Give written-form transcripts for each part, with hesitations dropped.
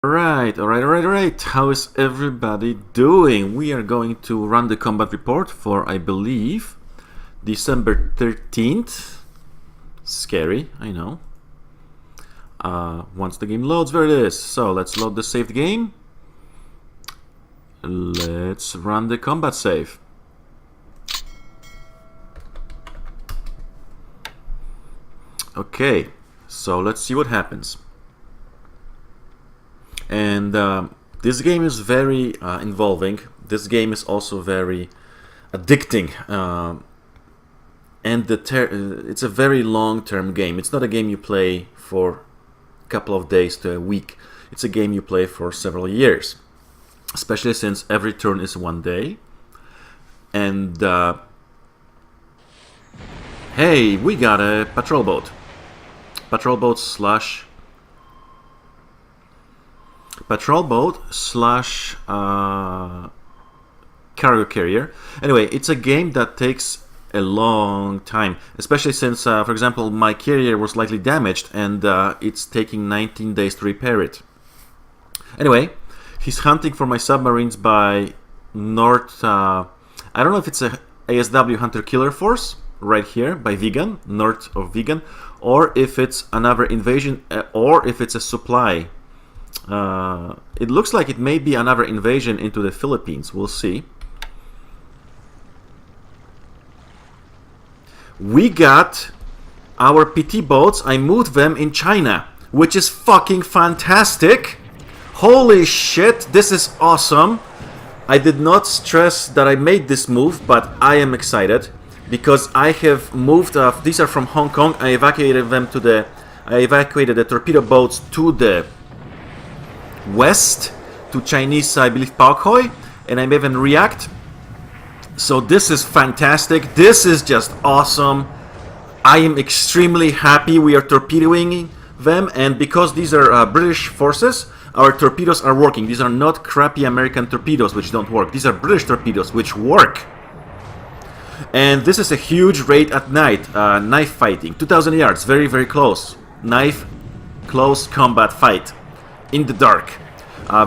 Alright. How is everybody doing? We are going to run the combat report for, I believe, December 13th. Scary, I know. Once the game loads, there it is. So let's load the saved game. Let's run the combat save. Okay, so let's see what happens. And this game is very involving. This game is also very addicting. And it's a very long-term game. It's not a game you play for a couple of days to a week. It's a game you play for several years. Especially since every turn is 1 day. And hey, we got a patrol boat. Patrol boat slash cargo carrier. Anyway, it's a game that takes a long time, especially since, for example, my carrier was slightly damaged and it's taking 19 days to repair it. Anyway, he's hunting for my submarines by north. I don't know if it's a ASW Hunter-Killer Force right here by Vegan, north of Vegan, or if it's another invasion, or if it's a supply. It looks like it may be another invasion into the Philippines. We'll see. We got our PT boats. I moved them in China, which is fucking fantastic. Holy shit, this is awesome. I did not stress that I made this move, but I am excited because I have moved. These are from Hong Kong. I evacuated the torpedo boats to the west, to Chinese, I believe, Pakhoi, and I made them react. So this is fantastic. This is just awesome. I am extremely happy we are torpedoing them, and because these are British forces, our torpedoes are working. These are not crappy American torpedoes which don't work. These are British torpedoes which work. And this is a huge raid at night, knife fighting, 2,000 yards, very, very close. Knife, close combat fight, in the dark.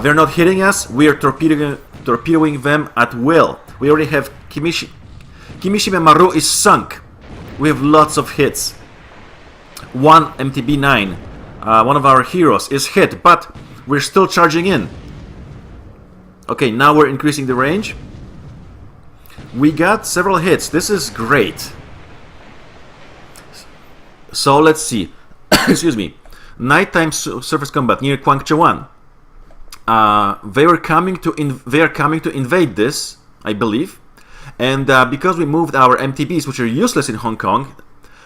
They're not hitting us, we are torpedoing them at will. We already have Kimishima Maru is sunk. We have lots of hits. One MTB 9, one of our heroes, is hit, but we're still charging in. Okay, now we're increasing the range. We got several hits. This is great. So let's see. Excuse me. Nighttime surface combat near Kwangchewan. They are coming to invade this, I believe. And because we moved our MTBs, which are useless in Hong Kong,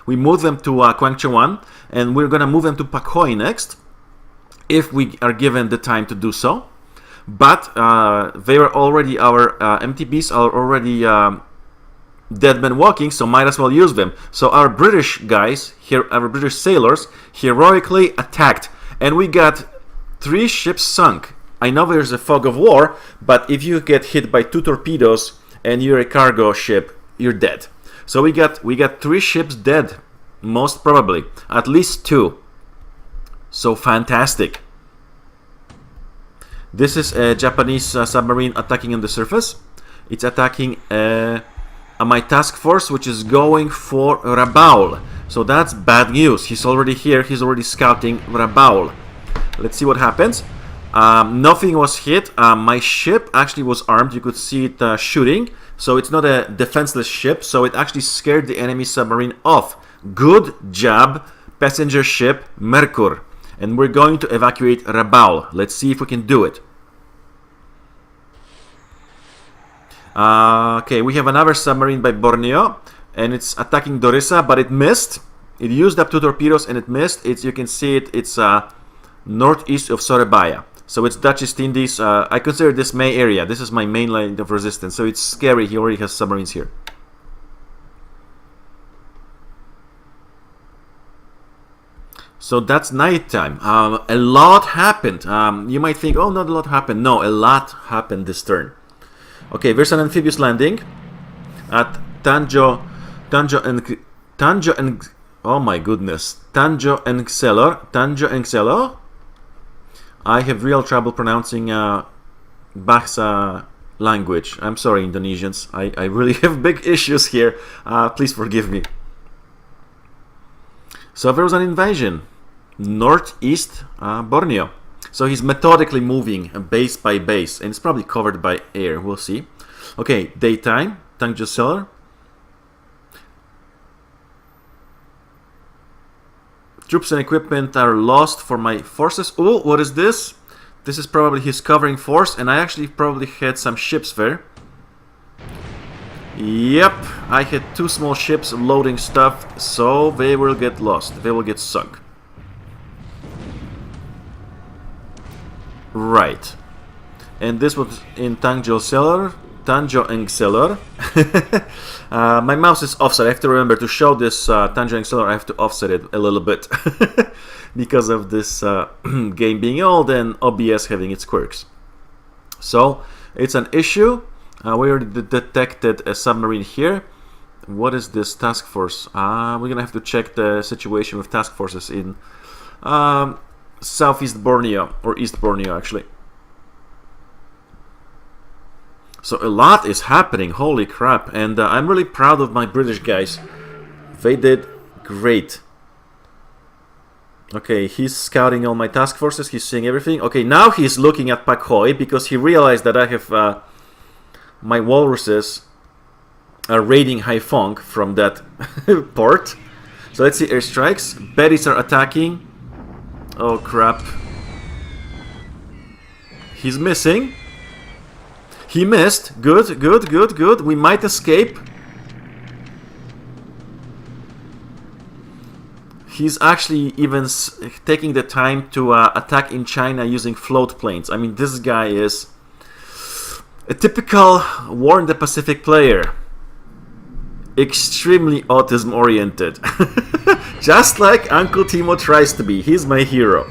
we moved them to Kwangchewan, and we're gonna move them to Pakhoi next, if we are given the time to do so. But they were already, our MTBs are already dead men walking, so might as well use them. So our British guys, our British sailors, heroically attacked, and we got 3 ships sunk. I know there's a fog of war, but if you get hit by 2 torpedoes and you're a cargo ship, you're dead. So we got 3 ships dead, most probably, at least 2. So fantastic. This is a Japanese submarine attacking on the surface. It's attacking my task force, which is going for Rabaul. So that's bad news. He's already here. He's already scouting Rabaul. Let's see what happens. Nothing was hit. My ship actually was armed. You could see it shooting. So it's not a defenseless ship. So it actually scared the enemy submarine off. Good job, passenger ship Merkur. And we're going to evacuate Rabaul. Let's see if we can do it. Okay, we have another submarine by Borneo, and it's attacking Dorissa, but it missed. It used up 2 torpedoes and it missed. You can see it. It's northeast of Surabaya. So it's Dutch East Indies. I consider this May area. This is my main line of resistance. So it's scary. He already has submarines here. So that's nighttime. A lot happened. You might think, oh, not a lot happened. No, a lot happened this turn. Okay, there's an amphibious landing at Tanjo and oh my goodness, Tanjo and Xelor. I have real trouble pronouncing Bahasa language. I'm sorry, Indonesians. I really have big issues here. Please forgive me. So there was an invasion. Northeast Borneo. So he's methodically moving base by base, and it's probably covered by air. We'll see. Okay, daytime. Tangjo Cellar. Troops and equipment are lost for my forces. Oh, what is this? This is probably his covering force, and I actually probably had some ships there. Yep, I had 2 small ships loading stuff, so they will get lost. They will get sunk. Right. And this was in Tangjo Cellar. Tanjong Cellar. My mouse is offset. I have to remember to show this Tanjong Cellar. I have to offset it a little bit because of this game being old and OBS having its quirks. So it's an issue. We already detected a submarine here. What is this task force? We're gonna have to check the situation with task forces in Southeast Borneo, or East Borneo actually. So a lot is happening, holy crap, and I'm really proud of my British guys. They did great. Okay, he's scouting all my task forces, he's seeing everything. Okay, now he's looking at Pakhoi because he realized that I have my walruses are raiding Haiphong from that port. So let's see, airstrikes. Betties are attacking. Oh crap. He's missing. He missed. Good, good, good, good. We might escape. He's actually even taking the time to attack in China using float planes. I mean, this guy is a typical War in the Pacific player. Extremely autism-oriented. Just like Uncle Timo tries to be. He's my hero.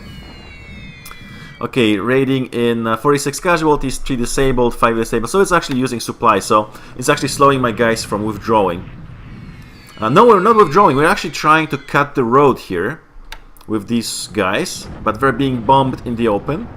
Okay, raiding in 46 casualties, 3 disabled, 5 disabled. So it's actually using supply. So it's actually slowing my guys from withdrawing. No, we're not withdrawing. We're actually trying to cut the road here with these guys. But they're being bombed in the open.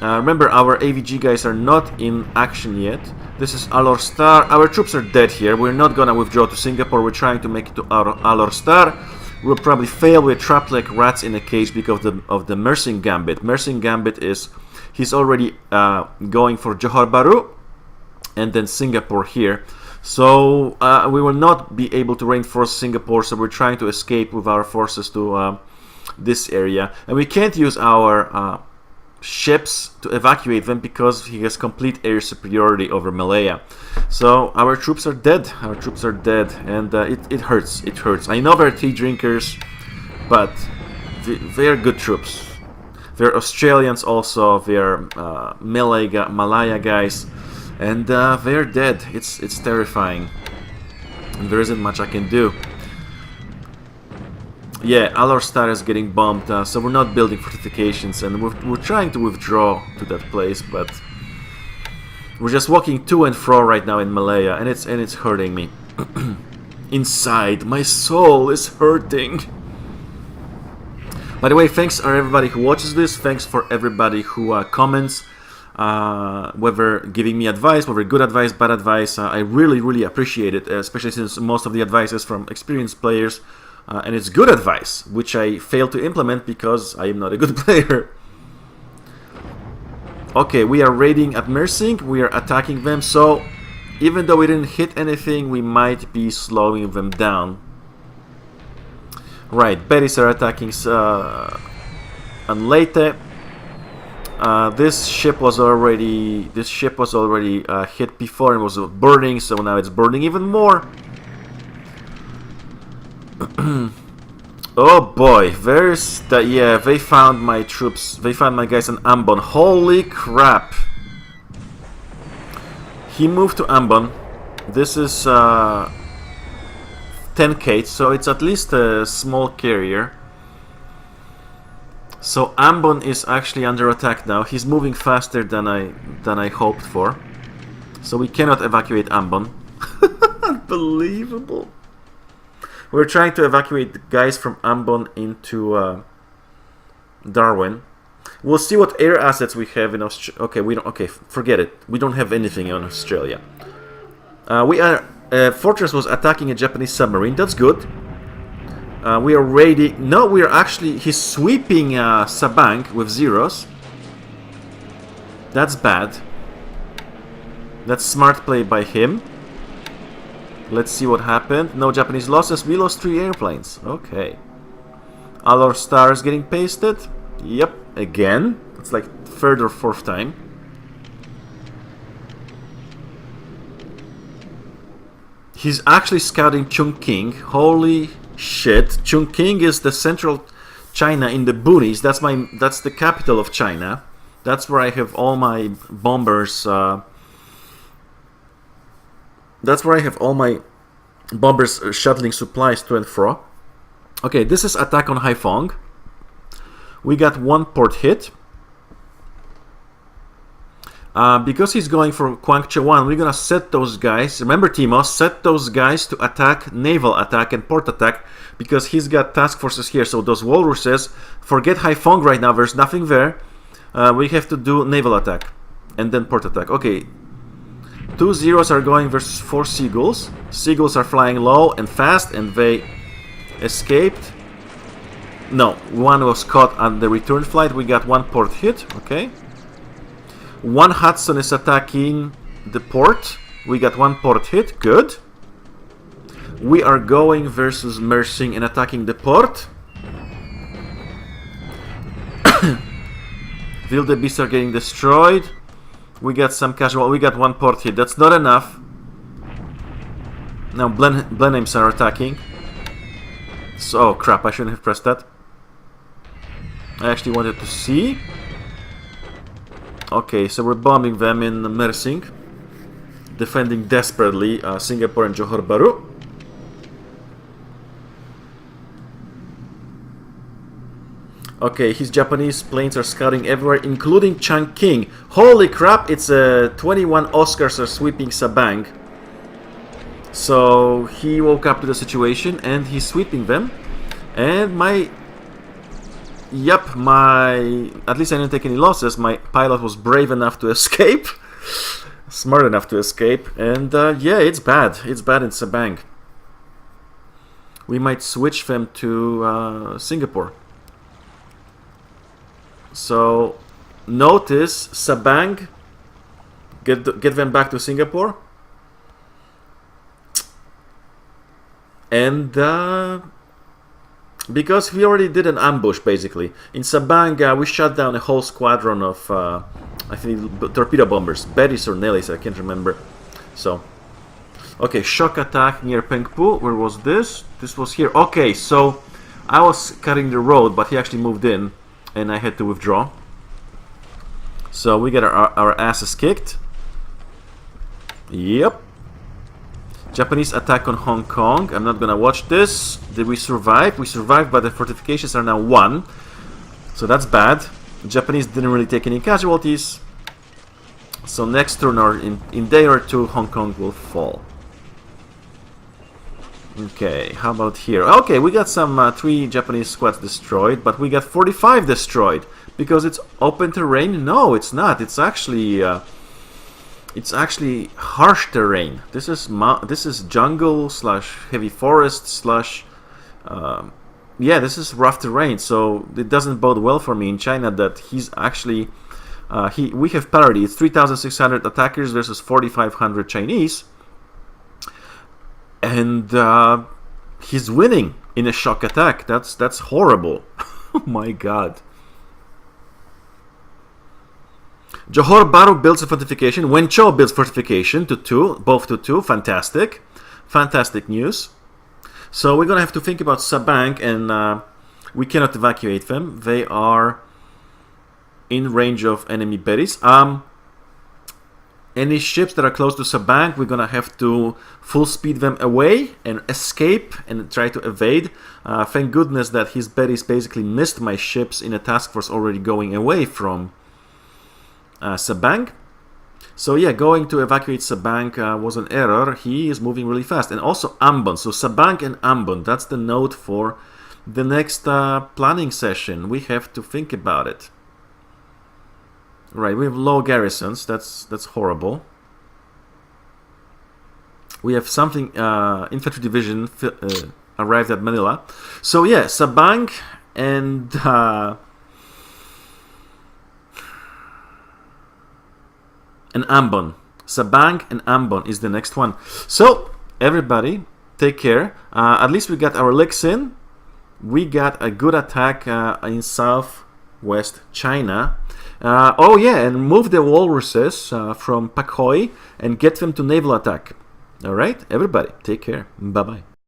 Remember, our AVG guys are not in action yet. This is Alor Star. Our troops are dead here. We're not gonna withdraw to Singapore. We're trying to make it to Alor Star. We'll probably fail. We're trapped like rats in a cage because of the Mersing Gambit. Mersing Gambit is, he's already going for Johor Bahru and then Singapore here. So we will not be able to reinforce Singapore, so we're trying to escape with our forces to this area. And we can't use our ships to evacuate them because he has complete air superiority over Malaya. So our troops are dead. Our troops are dead, and it hurts. It hurts. I know they're tea drinkers, but they're good troops. They're Australians also. They're Malaya guys, and they're dead. It's terrifying, and there isn't much I can do. Yeah, Alor Star is getting bombed, so we're not building fortifications, and we're trying to withdraw to that place, but we're just walking to and fro right now in Malaya, and it's hurting me. Inside, my soul is hurting. By the way, thanks for everybody who watches this. Thanks for everybody who comments, whether giving me advice, whether good advice, bad advice. I really appreciate it, especially since most of the advice is from experienced players. And it's good advice, which I fail to implement because I am not a good player. Okay, we are raiding at Mersing, we are attacking them, so even though we didn't hit anything, we might be slowing them down. Right, Betties are attacking Leyte. This ship was already hit before and was burning, so now it's burning even more. Oh boy, there's that. Yeah, they found my troops. They found my guys in Ambon. Holy crap! He moved to Ambon. This is 10K, so it's at least a small carrier. So Ambon is actually under attack now. He's moving faster than I hoped for. So we cannot evacuate Ambon. Unbelievable. We're trying to evacuate the guys from Ambon into Darwin. We'll see what air assets we have in Australia. Okay, we don't. Okay, forget it. We don't have anything in Australia. We are. Fortress was attacking a Japanese submarine. That's good. We are ready. No, we are actually. He's sweeping Sabang with zeros. That's bad. That's smart play by him. Let's see what happened. No Japanese losses. We lost 3 airplanes. Okay. All our stars getting pasted. Yep. Again. It's like 3rd or 4th time. He's actually scouting Chongqing. Holy shit. Chongqing is the central China in the boonies. That's the capital of China. That's where I have all my bombers. That's where I have all my bombers shuttling supplies to and fro. Okay, this is attack on Haiphong. We got 1 port hit. Because he's going for Guangzhou 1, we're gonna set those guys. Remember, Timo, set those guys to attack, naval attack and port attack, because he's got task forces here. So those walruses, forget Haiphong right now. There's nothing there. We have to do naval attack and then port attack. Okay. 2 zeros are going versus 4 seagulls. Seagulls are flying low and fast, and they escaped. No, 1 was caught on the return flight. We got 1 port hit. Okay. 1 Hudson is attacking the port. We got 1 port hit. Good. We are going versus Mersing and attacking the port. Wildebeests are getting destroyed. We got some casual. We got 1 port hit. That's not enough. Now Blenheims are attacking. So, oh crap! I shouldn't have pressed that. I actually wanted to see. Okay, so we're bombing them in Mersing, defending desperately Singapore and Johor Bahru. Okay, his Japanese planes are scouting everywhere, including Chongqing. Holy crap, it's 21 Oscars are sweeping Sabang. So he woke up to the situation and he's sweeping them. And at least I didn't take any losses. My pilot was brave enough to escape. Smart enough to escape. And yeah, it's bad. It's bad in Sabang. We might switch them to Singapore. So, notice Sabang, get them back to Singapore, and because we already did an ambush basically in Sabang, we shot down a whole squadron of I think torpedo bombers, Betties or Nellies, I can't remember. So, okay, shock attack near Pengpu. Where was this? This was here. Okay, so I was cutting the road, but he actually moved in. And I had to withdraw. So we get our asses kicked. Yep. Japanese attack on Hong Kong. I'm not gonna watch this. Did we survive? We survived, but the fortifications are now 1. So that's bad. The Japanese didn't really take any casualties. So next turn or in day or 2, Hong Kong will fall. Okay, how about here? Okay, we got some 3 Japanese squads destroyed, but we got 45 destroyed because it's open terrain. No, it's not. It's actually harsh terrain. This is jungle / heavy forest / yeah, this is rough terrain. So it doesn't bode well for me in China that he's actually we have parity. It's 3,600 attackers versus 4,500 Chinese. And he's winning in a shock attack. That's horrible. Oh my god. Johor Bahru builds a fortification. Wenzhou builds fortification to 2, both to 2. Fantastic. Fantastic news. So we're gonna have to think about Sabang, and we cannot evacuate them. They are in range of enemy berries. Any ships that are close to Sabang, we're gonna have to full speed them away and escape and try to evade. Thank goodness that his berries basically missed my ships in a task force already going away from Sabang. So yeah, going to evacuate Sabang was an error. He is moving really fast. And also Ambon. So Sabang and Ambon, that's the node for the next planning session. We have to think about it. Right, we have low garrisons. That's horrible. We have something, infantry division arrived at Manila. So yeah, Sabang and Ambon. Sabang and Ambon is the next one. So everybody, take care. At least we got our licks in. We got a good attack in southwest China. Oh yeah, and move the walruses from Pakhoi and get them to naval attack. All right, everybody, take care. Bye-bye.